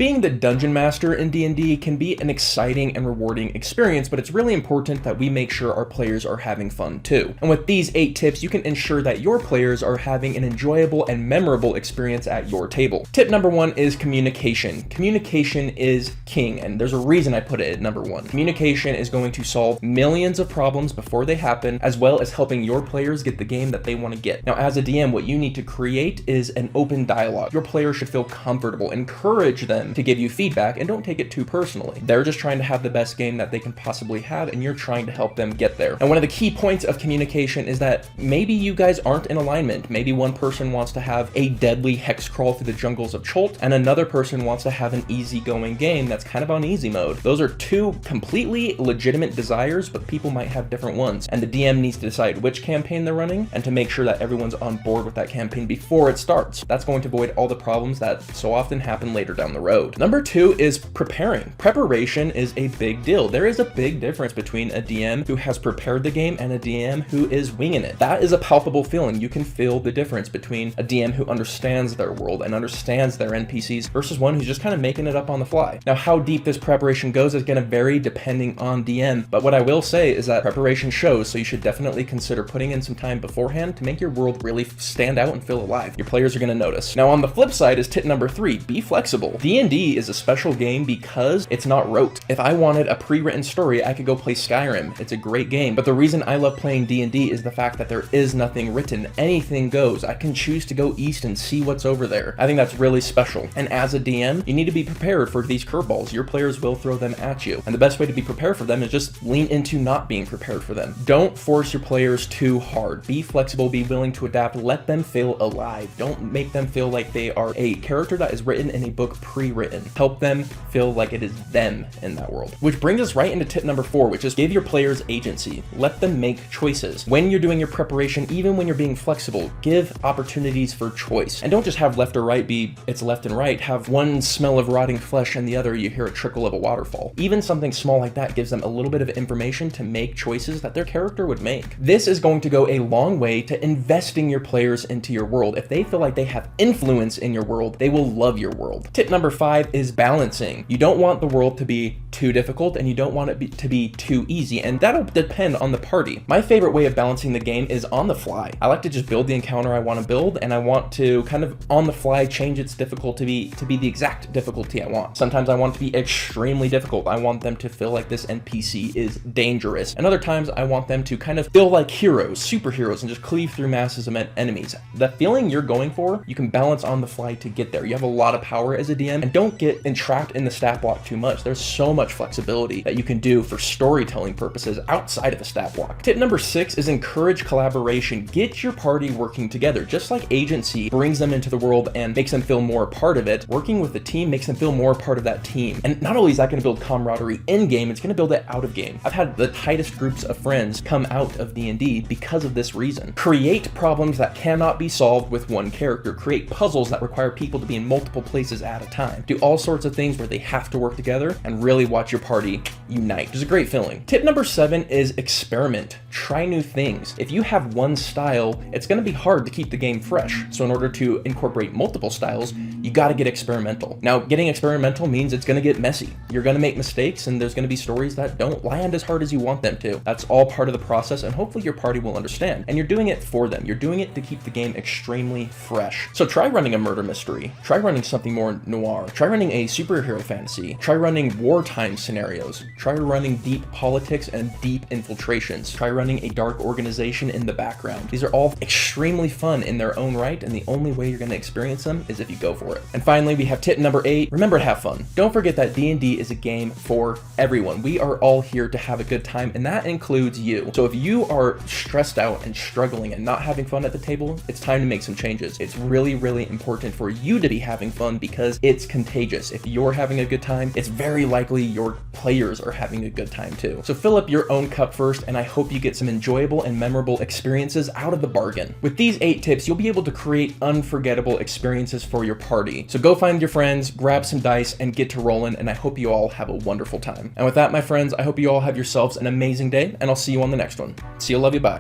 Being the dungeon master in D&D can be an exciting and rewarding experience, but it's really important that we make sure our players are having fun too. And with these 8 tips, you can ensure that your players are having an enjoyable and memorable experience at your table. Tip number 1 is communication. Communication is king, and there's a reason I put it at number 1. Communication is going to solve millions of problems before they happen, as well as helping your players get the game that they want to get. Now, as a DM, what you need to create is an open dialogue. Your players should feel comfortable. Encourage them to give you feedback, and don't take it too personally. They're just trying to have the best game that they can possibly have, and you're trying to help them get there. And one of the key points of communication is that maybe you guys aren't in alignment. Maybe one person wants to have a deadly hex crawl through the jungles of Cholt, and another person wants to have an easygoing game that's kind of on easy mode. Those are 2 completely legitimate desires, but people might have different ones, and the DM needs to decide which campaign they're running and to make sure that everyone's on board with that campaign before it starts. That's going to avoid all the problems that so often happen later down the road. Number 2 is preparing. Preparation is a big deal. There is a big difference between a DM who has prepared the game and a DM who is winging it. That is a palpable feeling. You can feel the difference between a DM who understands their world and understands their NPCs versus one who's just kind of making it up on the fly. Now, how deep this preparation goes is going to vary depending on DM, but what I will say is that preparation shows, so you should definitely consider putting in some time beforehand to make your world really stand out and feel alive. Your players are going to notice. Now, on the flip side is tip number 3, be flexible. D&D is a special game because it's not rote. If I wanted a pre-written story, I could go play Skyrim. It's a great game, but the reason I love playing D&D is the fact that there is nothing written. Anything goes. I can choose to go east and see what's over there. I think that's really special. And as a DM, you need to be prepared for these curveballs. Your players will throw them at you. And the best way to be prepared for them is just lean into not being prepared for them. Don't force your players too hard. Be flexible, be willing to adapt, let them feel alive. Don't make them feel like they are a character that is written in a book pre-written. Help them feel like it is them in that world. Which brings us right into tip number 4, which is give your players agency. Let them make choices. When you're doing your preparation, even when you're being flexible, give opportunities for choice. And don't just have left or right be it's left and right. Have one smell of rotting flesh and the other you hear a trickle of a waterfall. Even something small like that gives them a little bit of information to make choices that their character would make. This is going to go a long way to investing your players into your world. If they feel like they have influence in your world, they will love your world. Tip number 5 is balancing. You don't want the world to be too difficult and you don't want it to be too easy, and that'll depend on the party. My favorite way of balancing the game is on the fly. I like to just build the encounter I want to build, and I want to kind of on the fly change its difficulty to be the exact difficulty I want. Sometimes I want it to be extremely difficult. I want them to feel like this NPC is dangerous, and other times I want them to kind of feel like heroes, superheroes, and just cleave through masses of enemies. The feeling you're going for, you can balance on the fly to get there. You have a lot of power as a DM, and don't get entrapped in the stat block too much. There's so much flexibility that you can do for storytelling purposes outside of a stat block. Tip number 6 is encourage collaboration. Get your party working together. Just like agency brings them into the world and makes them feel more a part of it, working with the team makes them feel more a part of that team. And not only is that going to build camaraderie in game, it's going to build it out of game. I've had the tightest groups of friends come out of D&D because of this reason. Create problems that cannot be solved with one character. Create puzzles that require people to be in multiple places at a time. Do all sorts of things where they have to work together and really watch your party unite. It's a great feeling. Tip number 7 is experiment. Try new things. If you have one style, it's going to be hard to keep the game fresh. So in order to incorporate multiple styles, you got to get experimental. Now, getting experimental means it's going to get messy. You're going to make mistakes, and there's going to be stories that don't land as hard as you want them to. That's all part of the process, and hopefully your party will understand. And you're doing it for them. You're doing it to keep the game extremely fresh. So try running a murder mystery. Try running something more noir. Try running a superhero fantasy. Try running wartime scenarios. Try running deep politics and deep infiltrations. Try running a dark organization in the background. These are all extremely fun in their own right, and the only way you're going to experience them is if you go for it. And finally, we have tip number 8. Remember to have fun. Don't forget that D&D is a game for everyone. We are all here to have a good time, and that includes you. So if you are stressed out and struggling and not having fun at the table, it's time to make some changes. It's really, really important for you to be having fun because it's contagious. If you're having a good time, it's very likely your players are having a good time too. So fill up your own cup first, and I hope you get some enjoyable and memorable experiences out of the bargain. With these 8 tips, you'll be able to create unforgettable experiences for your party. So go find your friends, grab some dice, and get to rolling, and I hope you all have a wonderful time. And with that, my friends, I hope you all have yourselves an amazing day, and I'll see you on the next one. See you, love you, bye.